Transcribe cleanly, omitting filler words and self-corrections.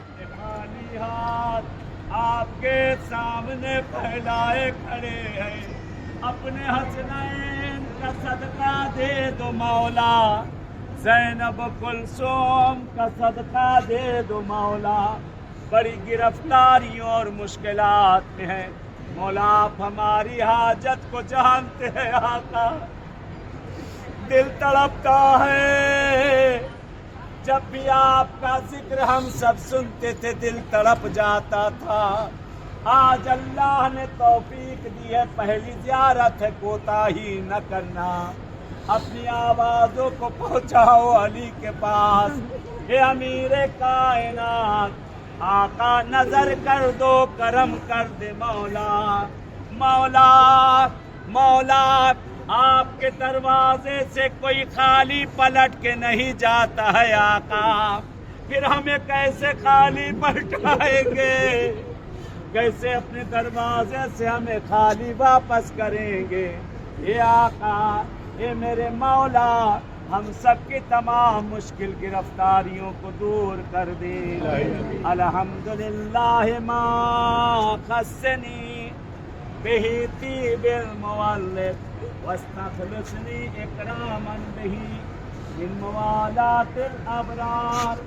خالی ہاتھ آپ کے سامنے پھیلائے کھڑے ہیں، اپنے حسنین کا صدقہ دے دو مولا، زینب کلثوم کا صدقہ دے دو مولا، بڑی گرفتاریوں اور مشکلات میں ہیں مولا، آپ ہماری حاجت کو جانتے ہیں آقا، دل تڑپتا ہے جب بھی آپ کا ذکر ہم سب سنتے تھے، دل تڑپ جاتا تھا۔ آج اللہ نے توفیق دی ہے، پہلی زیارت ہے، کوتاہی نہ کرنا، اپنی آوازوں کو پہنچاؤ علی کے پاس۔ اے امیر کائنات آقا نظر کر دو، کرم کر دے مولا، مولا مولا، آپ کے دروازے سے کوئی خالی پلٹ کے نہیں جاتا ہے آقا، پھر ہمیں کیسے خالی پلٹائیں گے، کیسے اپنے دروازے سے ہمیں خالی واپس کریں گے؟ اے آقا، اے میرے مولا، ہم سب کی تمام مشکل گرفتاریوں کو دور کر دے۔ الحمدللہ ما خصنی بہ طیب المولد واستخلصنی اکراما بہ من موالات الابرار۔